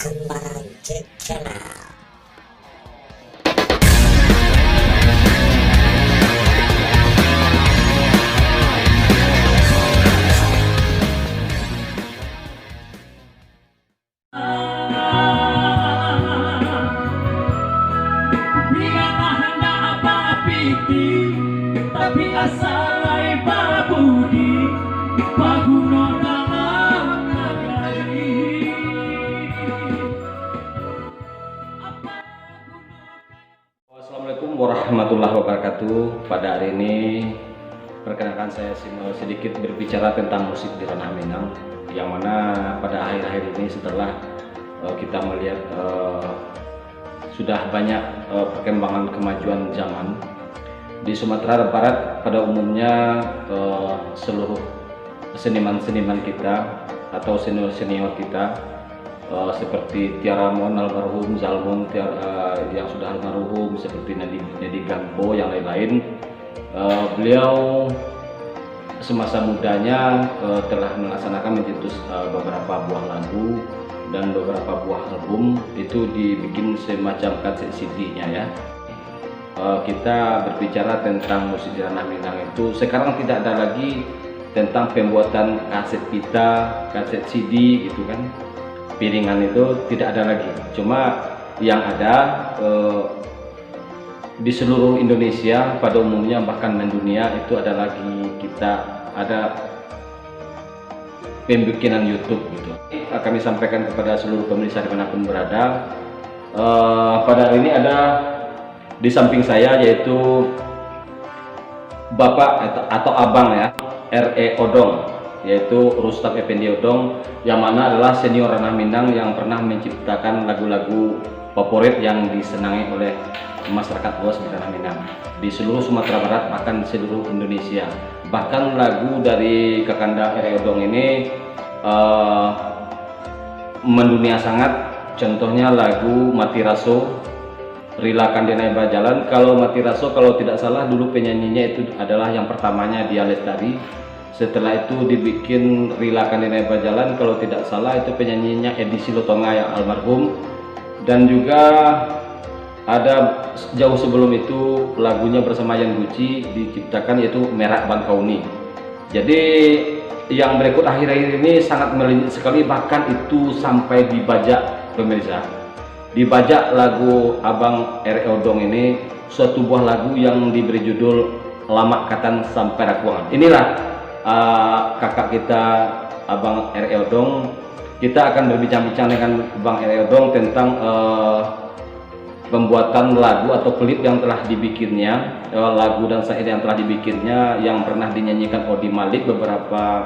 Kemancet Channel. Tapi asalai babudi paguno dalam nagari. Assalamualaikum warahmatullahi wabarakatuh. Pada hari ini perkenalkan saya sedikit berbicara tentang musik di ranah Minang, yang mana pada akhir-akhir ini setelah kita melihat sudah banyak perkembangan kemajuan zaman di Sumatera Barat. Pada umumnya seluruh seniman-seniman kita atau senior-senior kita seperti Tiara Mon almarhum, Zalmon yang sudah almarhum, seperti Nedi Gambo, yang lain-lain, beliau semasa mudanya telah melaksanakan mencetus beberapa buah lagu dan beberapa buah album. Itu dibikin semacam kaset CD-nya ya. Kita berbicara tentang musik di ranah Minang itu sekarang tidak ada lagi tentang pembuatan kaset pita, kaset CD gitu kan, piringan itu tidak ada lagi. Cuma yang ada di seluruh Indonesia pada umumnya, bahkan mendunia, itu ada lagi, kita ada pembikinan YouTube gitu. Kami sampaikan kepada seluruh pemirsa dimanapun berada. Pada hari ini ada di samping saya yaitu Bapak atau Abang ya, R.E. Odong, yaitu Rustam Effendi Odong, yang mana adalah senior ranah Minang yang pernah menciptakan lagu-lagu favorit yang disenangi oleh masyarakat luas di ranah Minang di seluruh Sumatera Barat, bahkan seluruh Indonesia. Bahkan lagu dari Kakanda R.E. Odong ini mendunia sangat. Contohnya lagu Mati Raso, Rilakan Denai Bajalan. Kalau Mati Raso, kalau tidak salah dulu penyanyinya itu adalah yang pertamanya Dia Lestari. Setelah itu dibikin Rilakan Denai Bajalan, kalau tidak salah itu penyanyinya Edi Silotonga yang almarhum. Dan juga ada jauh sebelum itu lagunya bersama Yan Guci diciptakan, yaitu Merak Bangkauni. Jadi yang berikut akhir-akhir ini sangat melejit sekali, bahkan itu sampai dibajak pemirsa. Dibajak lagu Abang R.E. Odong ini, suatu buah lagu yang diberi judul Lama Katan Sampai Rakuangan. Inilah kakak kita Abang R.E. Odong. Kita akan berbincang-bincang dengan Bang R.E. Odong tentang pembuatan lagu atau klip yang telah dibikinnya, lagu dan syair yang telah dibikinnya, yang pernah dinyanyikan Odi Malik beberapa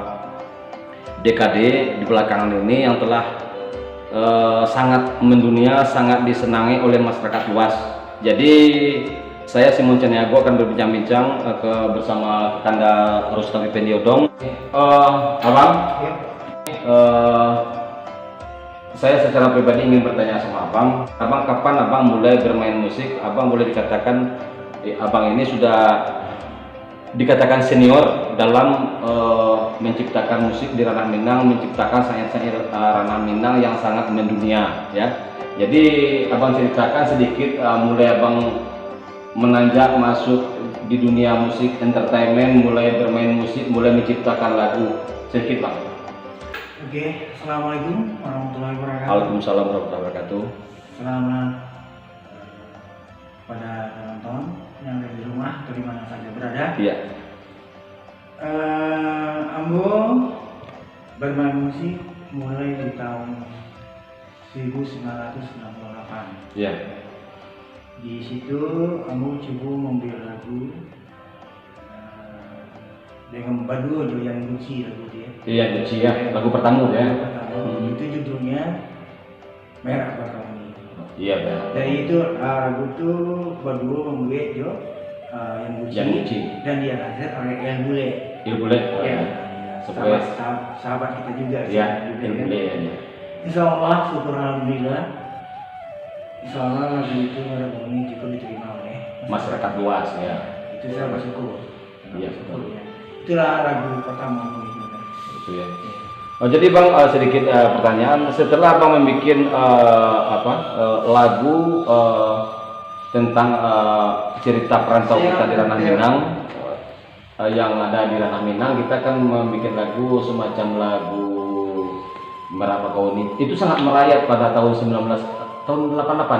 dekade di belakangan ini, yang telah sangat mendunia, sangat disenangi oleh masyarakat luas. Jadi saya Simon Caniago akan berbincang-bincang bersama Kakanda Rustam Effendi Odong. Abang, saya secara pribadi ingin bertanya sama Abang, kapan Abang mulai bermain musik? Abang boleh dikatakan Abang ini sudah dikatakan senior dalam menciptakan musik di ranah Minang, menciptakan syair-syair ranah Minang yang sangat mendunia ya. Jadi Abang ceritakan sedikit mulai Abang menanjak masuk di dunia musik entertainment, mulai bermain musik, mulai menciptakan lagu, sedikit Bang. Oke, assalamualaikum warahmatullahi wabarakatuh. Waalaikumsalam warahmatullahi wabarakatuh. Selamat pada penonton yang ada di rumah atau di mana saja berada. Iya. Ambo bermain musik mulai di tahun 1998. Iya. Di situ Ambo coba membuat lagu dengan Badu Yang Guci lagu dia. Iya, Guci ya, lagu pertama ya. Lagu pertama. Itu judulnya Merak Bangkauni. Iya, benar. Dari itu lagu itu berdua membuat Yang Guci dan dia lahir oleh Yang Bule. Yang Bule. Ya, sahabat kita juga. Iya, Yang Bule ya. Insya Allah, syukur alhamdulillah. Insya Allah lagu itu lagu ini cukup diterima oleh Masyarakat luas ya. Itu saya bersyukur. Iya, Itulah lagu pertama aku itu. Itu ya. Oh, jadi Bang, sedikit pertanyaan. Setelah Bang membuat lagu tentang cerita perantau kita di Ranah Minang, yang ada di Ranah Minang, kita kan membuat lagu semacam lagu Merak Bakauni. Itu sangat merayap pada tahun 88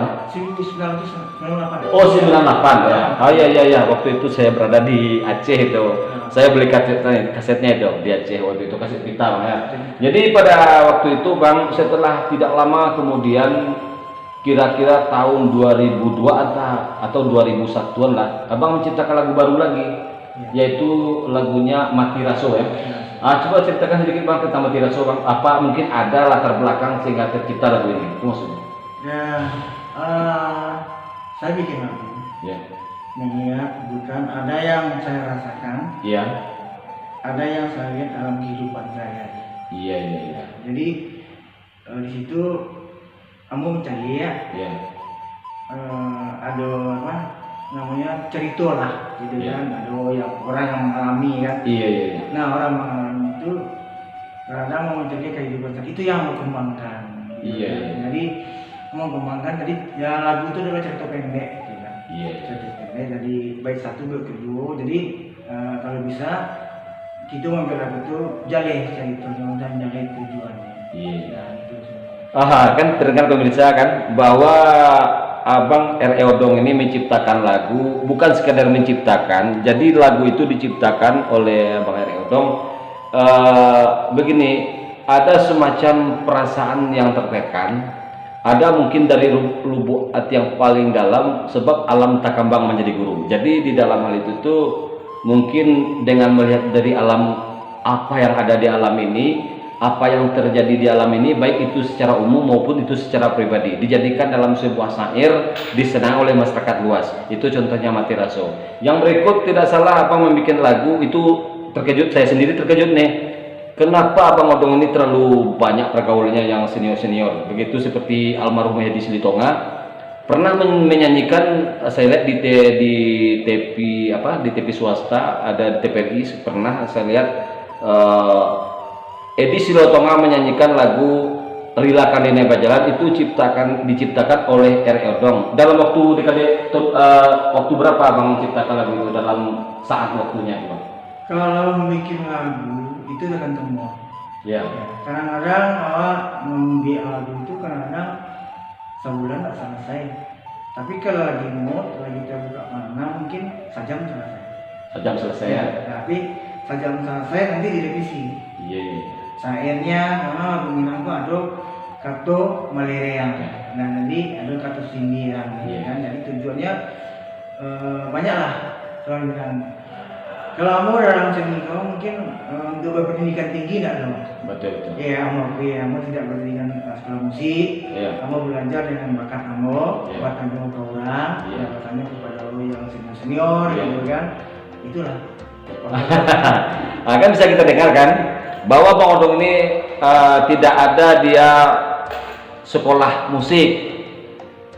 ya? 1998. Oh, 98 ya. Oh iya. Waktu itu saya berada di Aceh itu. Saya beli kasetnya itu di Aceh waktu itu, kaset pita Bang ya. Jadi pada waktu itu Bang, setelah tidak lama kemudian kira-kira tahun 2002 atau 2001-an lah, Abang menciptakan lagu baru lagi, yaitu lagunya Mati Raso ya. Coba ceritakan sedikit Bang tentang Mati Raso Bang. Apa mungkin ada latar belakang sehingga tercipta lagu ini? Itu maksudnya? Ya, saya bikin lagu. Ya. Mengingat bukan ada yang saya rasakan, Iya. ada yang saya lihat dalam kehidupan saya. Iya. Jadi di situ kamu mencari ya, Iya. ada apa namanya cerita lah, gitu Iya. kan. Ada yang orang yang mengalami kan. Iya. Nah orang mengalami itu kadang mau mencari kehidupan saya, itu yang mau kembangkan. Gitu Iya. kan. Jadi mau kembangkan, jadi ya lagu itu adalah cerita pendek, gitu kan. Iya. Cerita pendek, jadi baik satu baik kedua. Jadi kalau bisa kita mengambil lagu itu jaleh ceritanya dan jaleh tujuannya. Iya. Nah, itu semua. Kan terdengar pemirsa kan bahwa Abang R.E. Odong ini menciptakan lagu, bukan sekadar menciptakan. Jadi lagu itu diciptakan oleh Abang R.E. Odong. Begini, ada semacam perasaan yang tertekan, ada mungkin dari lubuk hati yang paling dalam, sebab alam tak kembang menjadi guru. Jadi di dalam hal itu tuh mungkin dengan melihat dari alam, apa yang ada di alam ini, apa yang terjadi di alam ini, baik itu secara umum maupun itu secara pribadi, dijadikan dalam sebuah syair, disenang oleh masyarakat luas. Itu contohnya Mati Raso. Yang berikut tidak salah Abang membuat lagu itu terkejut, saya sendiri terkejut nih. Kenapa Abang Odong ini terlalu banyak pergaulannya yang senior-senior? Begitu seperti almarhum Hedi Silitonga pernah menyanyikan, saya lihat di TV swasta, ada di TVRI pernah saya lihat Hedi Silitonga menyanyikan lagu Rilakan Dene Bajalan, itu diciptakan oleh R.E. Odong. Dalam waktu waktu berapa Abang menciptakan lagu itu, dalam saat waktunya Bang? Kalau membuat lagu itu dengan temua. Ya. Kadang-kadang membuat lagu itu kadang-kadang sebulan tak selesai. Tapi kalau lagi mood, lagi terbuka mana, mungkin sejam selesai. Sejam selesai ya. Tapi sejam selesai nanti direvisi. Iya. Syairnya karena lagu Minang itu ada kata malereang, nah nanti ada kata sindiran, kan? Jadi tujuannya banyak lah soal Minang. Kalau kamu dalam seni kamu mungkin untuk berpendidikan tinggi tidak dong? Betul. Ya, kamu tidak berpendidikan sekolah musik. Iya. Kamu belajar dengan bakat kamu, Iya. bakat kamu ke orang, Iya. bakat kepada orang yang senior, Iya. gitu kan? Itulah. Kan bisa kita dengar kan bahwa Bang Odong ini tidak ada dia sekolah musik,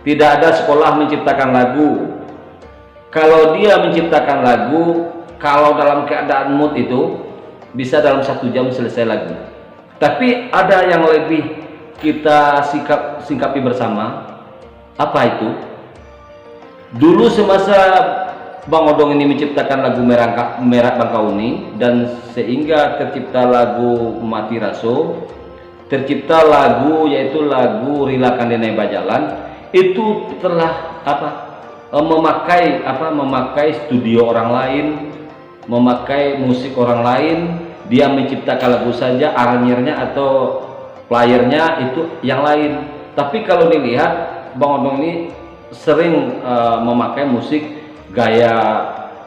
tidak ada sekolah menciptakan lagu. Kalau dia menciptakan lagu, kalau dalam keadaan mood itu bisa dalam 1 jam selesai lagu. Tapi ada yang lebih kita singkapi bersama. Apa itu? Dulu semasa Bang Odong ini menciptakan lagu Merak Bakauni, dan sehingga tercipta lagu Mati Raso, tercipta lagu yaitu lagu Rilakan Dene Bajalan, itu telah memakai studio orang lain, memakai musik orang lain. Dia menciptakan lagu saja, aranjernya atau playernya itu yang lain. Tapi kalau dilihat Bang Odong ini sering memakai musik gaya,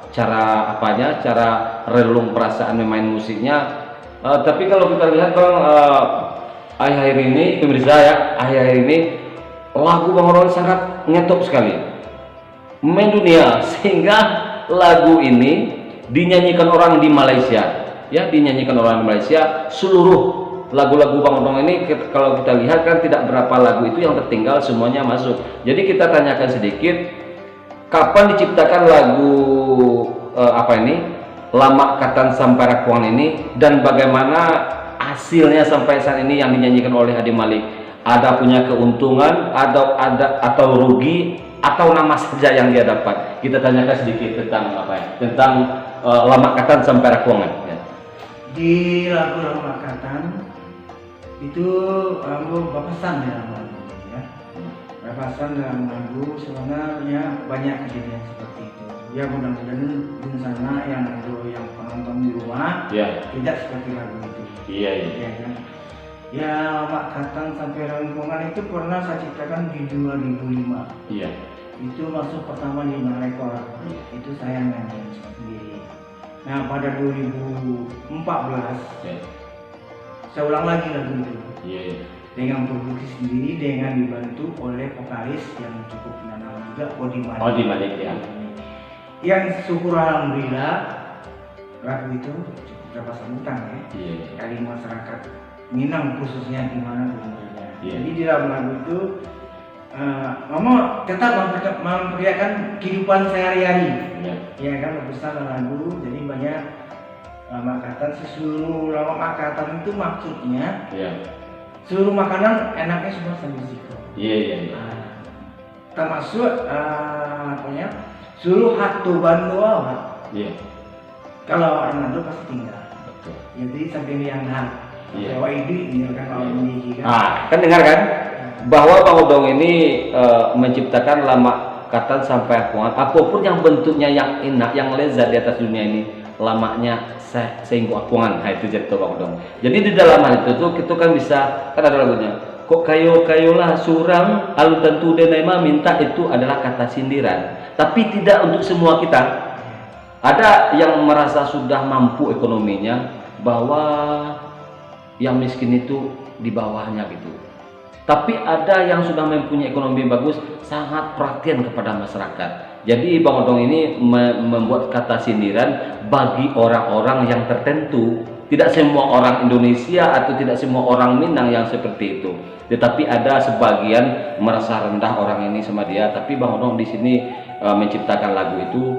cara relung perasaan memain musiknya. Tapi kalau kita lihat Bang, akhir-akhir ini pemirsa ya, akhir-akhir ini lagu Bang Odong sangat ngetop sekali mendunia, sehingga lagu ini dinyanyikan orang di Malaysia, ya, dinyanyikan orang di Malaysia. Seluruh lagu-lagu Bang Odong ini kalau kita lihat kan tidak berapa lagu itu yang tertinggal, semuanya masuk. Jadi kita tanyakan sedikit, kapan diciptakan lagu Lama Katan Samparakuan ini, dan bagaimana hasilnya sampai saat ini yang dinyanyikan oleh Adi Malik, ada punya keuntungan, atau rugi, atau nama saja yang dia dapat? Kita tanyakan sedikit tentang apa ya? Tentang Lamakatan sampai Rakuangan. Ya. Di lagu Lamakatan itu ambo berpesan dalam lagu ya. Berpesan dalam lagu sebenarnya banyak kejadian seperti itu. Ya mudah-mudahan di sana yang penonton di rumah tidak seperti lagu itu. Iya. Ya kan. Ya Lamakatan sampai Rakuangan itu pernah saya ciptakan di 2005. Iya. Itu masuk pertama di rekor. Itu saya nyanyiin sendiri. Nah pada 2014 saya ulang lagi lagu itu. Dengan produksi sendiri, dengan dibantu oleh vokalis yang cukup nama juga, Odi Malik ya. Yang syukur alhamdulillah lagu itu cukup dapat sambutan ya. Dari masyarakat Minang khususnya di mana berada. Jadi di dalam lagu itu Mama tetap memperlihatkan kehidupan sehari-hari. Ya kan, besar lagu, jadi banyak Lamakatan, seluruh Lamakatan itu maksudnya seluruh makanan enaknya semua sambil zikro. Termasuk seluruh hak tuban doa. Kalau orang Nado pasti tinggal. Jadi sampai yang hak. Jawa ini kan kalau ini kan dengar kan bahwa Bang Odong ini menciptakan Lamakatan sampai Rakuangan, apapun yang bentuknya yang enak, yang lezat di atas dunia ini, lamaknya sehingga Rakuangan. Nah itu jadi Bang Odong. Jadi di dalam hal itu tuh kita kan bisa, kan ada lagunya, kok kayo-kayolah surang alu tentu denema minta, itu adalah kata sindiran, tapi tidak untuk semua kita. Ada yang merasa sudah mampu ekonominya, bahwa yang miskin itu di bawahnya gitu. Tapi ada yang sudah mempunyai ekonomi bagus, sangat perhatian kepada masyarakat. Jadi Bang Odong ini membuat kata sindiran bagi orang-orang yang tertentu. Tidak semua orang Indonesia atau tidak semua orang Minang yang seperti itu. Tetapi ada sebagian merasa rendah orang ini sama dia. Tapi Bang Odong di sini menciptakan lagu itu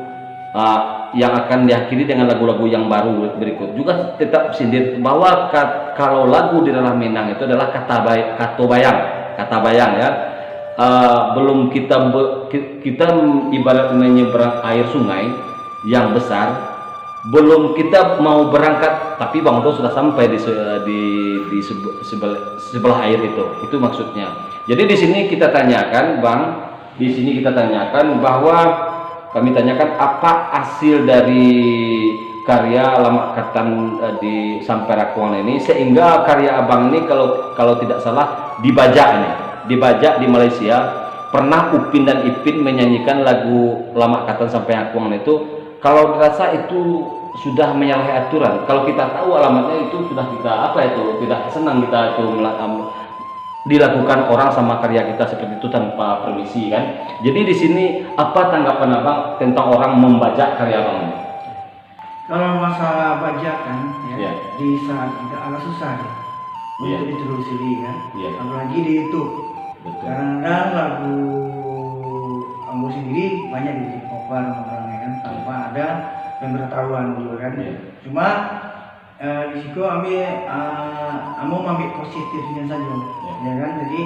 yang akan diakhiri dengan lagu-lagu yang baru berikut. Juga tetap sindir bahwa kalau lagu di dalam Minang itu adalah kata bayang ya. Belum kita ibarat menyeberang air sungai yang besar, belum kita mau berangkat, tapi Bang Odong sudah sampai di sebelah air itu maksudnya. Jadi di sini kita tanyakan bahwa kami tanyakan apa hasil dari karya Lamakatan di sampai Rakuangan ini, sehingga karya Abang ini kalau tidak salah dibajak di Malaysia. Pernah Upin dan Ipin menyanyikan lagu Lamakatan sampai Rakuangan itu, kalau dirasa itu sudah menyalahi aturan. Kalau kita tahu alamatnya itu sudah kita tidak senang kita itu dilakukan orang sama karya kita seperti itu tanpa permisi kan. Jadi di sini apa tanggapan Abang tentang orang membajak karya Abang ini? Kalau masalah bajakan di saat kita agak susah ya untuk ditelusuri kan, apalagi di YouTube. Kadang-kadang lagu Ambo sendiri banyak di cover orangnya kan, tanpa ada pemberitahuan juga kan. Cuma di situ Ambo ambil positifnya saja, ya kan. Jadi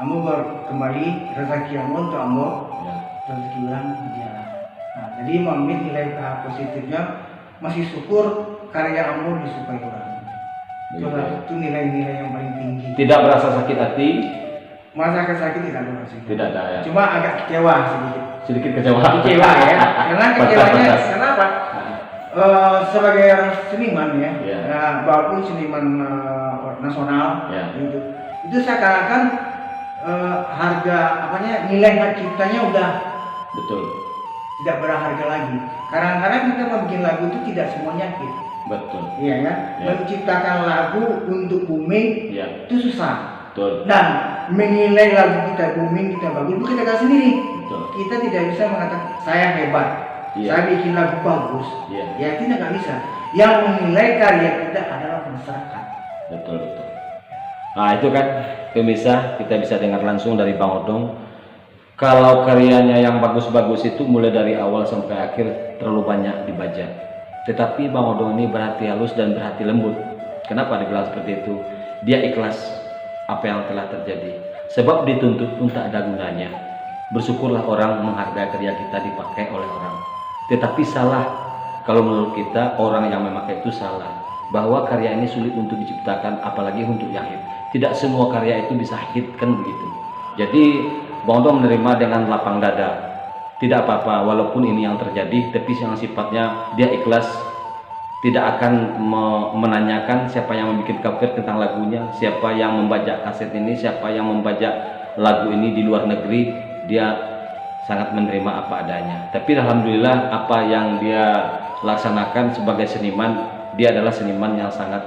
Ambo kembali rezeki Ambo untuk Ambo, rezeki orang dia. Nah, jadi mengambil nilai positifnya, masih syukur karya Ambo disukai orang. Itu nilai-nilai yang paling tinggi. Tidak berasa sakit hati. Masa sakit tidak ada sih. Tidak ada ya. Cuma agak kecewa sedikit kecewa ya. Karena kecewanya kenapa? Sebagai seniman ya, walaupun seniman nasional itu seakan-akan harga nilai hak ciptanya udah tidak berharga lagi. Kadang-kadang kita membuat lagu itu tidak semuanya hit. Betul. Iya kan? Menciptakan lagu untuk booming itu susah. Betul. Dan menilai lagu kita booming, kita bagus, itu kita sendiri. Betul. Kita tidak bisa mengatakan saya hebat, saya bikin lagu bagus. Ya kita nggak bisa. Yang menilai karya kita adalah masyarakat. Betul. Nah itu kan pemirsa, kita bisa dengar langsung dari Bang Odong. Kalau karyanya yang bagus-bagus itu mulai dari awal sampai akhir terlalu banyak dibajak. Tetapi Bang Odong ini berhati halus dan berhati lembut. Kenapa dibilang seperti itu? Dia ikhlas apa yang telah terjadi. Sebab dituntut pun tak ada gunanya. Bersyukurlah orang menghargai karya kita dipakai oleh orang. Tetapi salah kalau menurut kita orang yang memakai itu salah. Bahwa karya ini sulit untuk diciptakan, apalagi untuk yang hit. Tidak semua karya itu bisa hit, kan begitu. Jadi Bang Oto menerima dengan lapang dada. Tidak apa-apa, walaupun ini yang terjadi, tapi yang sifatnya dia ikhlas, tidak akan menanyakan siapa yang membuat cover tentang lagunya, siapa yang membajak kaset ini, siapa yang membajak lagu ini di luar negeri. Dia sangat menerima apa adanya. Tapi alhamdulillah apa yang dia laksanakan sebagai seniman, dia adalah seniman yang sangat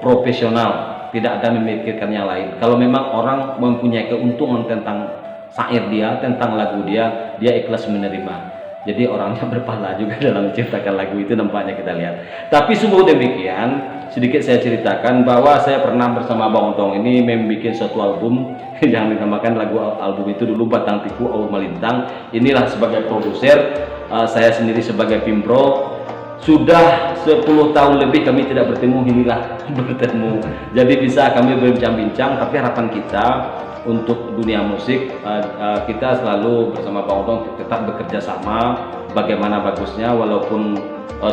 profesional, tidak ada memikirkan yang lain. Kalau memang orang mempunyai keuntungan tentang syair dia, tentang lagu dia ikhlas menerima. Jadi orangnya berpahala juga dalam menciptakan lagu itu, nampaknya kita lihat. Tapi sungguh demikian, sedikit saya ceritakan bahwa saya pernah bersama Bang Otong ini membuat suatu album yang dinamakan album itu dulu Batang Tiku Aur Malintang. Inilah sebagai produser, saya sendiri sebagai pimpro. Sudah 10 tahun lebih kami tidak bertemu, inilah bertemu. Jadi bisa kami berbincang-bincang, tapi harapan kita untuk dunia musik, kita selalu bersama Bang Otong tetap bekerja sama. Bagaimana bagusnya, walaupun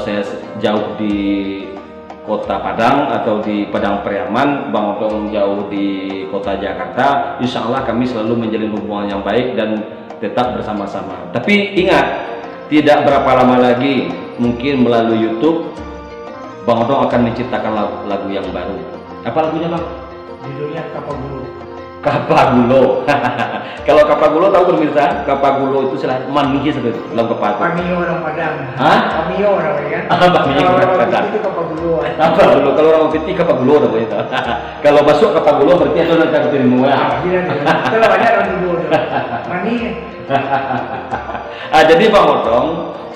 saya jauh di kota Padang atau di Padang Pariaman, Bang Otong jauh di kota Jakarta, insya Allah kami selalu menjalin hubungan yang baik dan tetap bersama-sama. Tapi ingat, tidak berapa lama lagi, mungkin melalui YouTube, Bang Otong akan menciptakan lagu yang baru. Apa lagunya, Bang? Judulnya Kapagulo. Kapagulo. Kalau Kapagulo tahu pemirsa, Kapagulo itu selain maniki seperti itu, lagu Kapagulo. Pamio orang Padang. Hah? Pamio orang ya. Pamio orang Padang. Itu Kapagulo. Kapagulo. Kalau orang putih Kapagulo namanya itu. Kalau masuk Kapagulo berarti ada nanti aku terima ya. Kalau banyak orang dulu. Mani. Jadi Bang Otong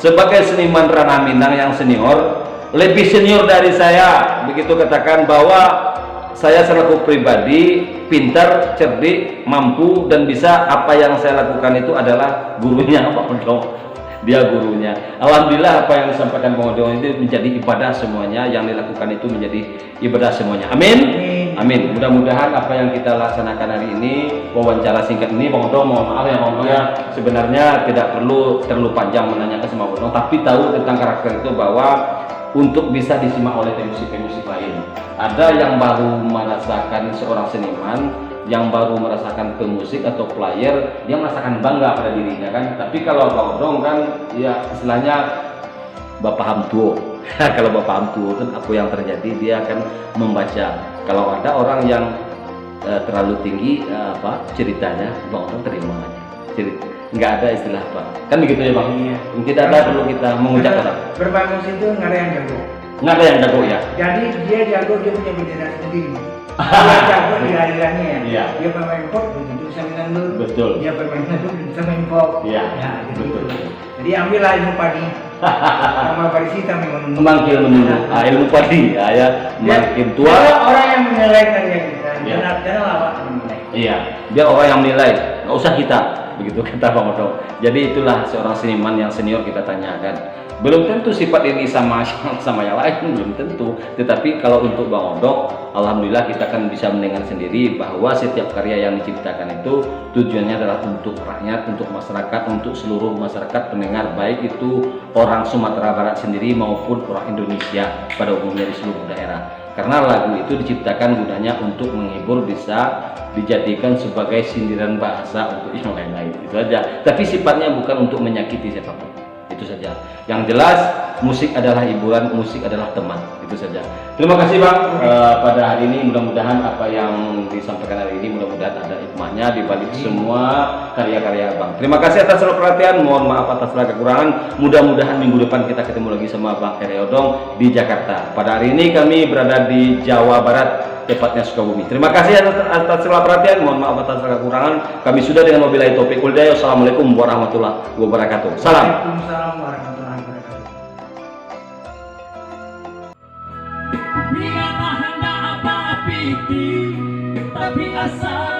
sebagai seniman Ranah Minang yang senior, lebih senior dari saya, begitu katakan bahwa saya selaku pribadi pintar, cerdik, mampu, dan bisa apa yang saya lakukan itu adalah gurunya Bang Otong. Dia gurunya. Alhamdulillah apa yang disampaikan Bang Otong itu menjadi ibadah semuanya, yang dilakukan itu menjadi ibadah semuanya. Amin. Amin. Mudah-mudahan apa yang kita laksanakan hari ini, wawancara singkat ini, Bang Otong mohon maaf ya Bang Otong ya, sebenarnya tidak perlu terlalu panjang menanyakan sama Bang Otong, tapi tahu tentang karakter itu bahwa untuk bisa disimak oleh pemusik-pemusik lain. Ada yang baru merasakan seorang seniman, yang baru merasakan pemusik atau player, dia merasakan bangga pada dirinya kan. Tapi kalau Bang Otong kan ya istilahnya Bapak Hamtuo. Kalau Bapak Hamtuo kan apa yang terjadi dia akan membaca. Kalau ada orang yang terlalu tinggi ceritanya, Bang Otong terima aja. Cerita nggak ada istilah apa, kan begitu ya Bang? Iya. Tidak ada perlu kita mengucapkan. Berbagai musik itu nggak ada yang jago. Nggak ada yang jago ya. Jadi dia jago, dia punya bendera sendiri. Dia jago di alirannya. Iya. Dia pemain pop, belum tentu bisa main dangdut. Betul. Dia pemain dangdut, belum bisa main pop. Iya. Ya, gitu. Betul. Jadi ambillah ilmu padi. Sama Parisita memang. Makin menurut ilmu padi, ya makin tua. Dia orang yang menilai karya kita. Iya. Jangan lawak menilai. Iya. Dia orang yang menilai, nggak usah kita. Begitu kata Bang Otong. Jadi itulah seorang seniman yang senior kita tanyakan. Belum tentu sifat ini sama yang lain, belum tentu. Tetapi kalau untuk Bang Otong, alhamdulillah kita kan bisa mendengar sendiri bahwa setiap karya yang diciptakan itu tujuannya adalah untuk rakyat, untuk masyarakat, untuk seluruh masyarakat pendengar, baik itu orang Sumatera Barat sendiri maupun orang Indonesia pada umumnya di seluruh daerah. Karena lagu itu diciptakan gunanya untuk menghibur, bisa dijadikan sebagai sindiran bahasa untuk yang lain-lain, itu saja. Tapi sifatnya bukan untuk menyakiti siapapun, itu saja. Yang jelas musik adalah hiburan, musik adalah teman, itu saja. Terima kasih Bang pada hari ini. Mudah-mudahan apa yang disampaikan hari ini mudah-mudahan ada hikmahnya di balik semua karya-karya Bang. Terima kasih atas seluruh perhatian. Mohon maaf atas segala kekurangan. Mudah-mudahan minggu depan kita ketemu lagi sama Bang Heri Odong di Jakarta. Pada hari ini kami berada di Jawa Barat, tepatnya Sukabumi. Terima kasih atas segala perhatian. Mohon maaf atas segala kekurangan. Kami sudah dengan wabillahi taufiq wal hidayah. Assalamualaikum warahmatullahi wabarakatuh. Salam. Waalaikumsalam warahmatullahi wabarakatuh. Biarlah hendak apa piti, tapi asal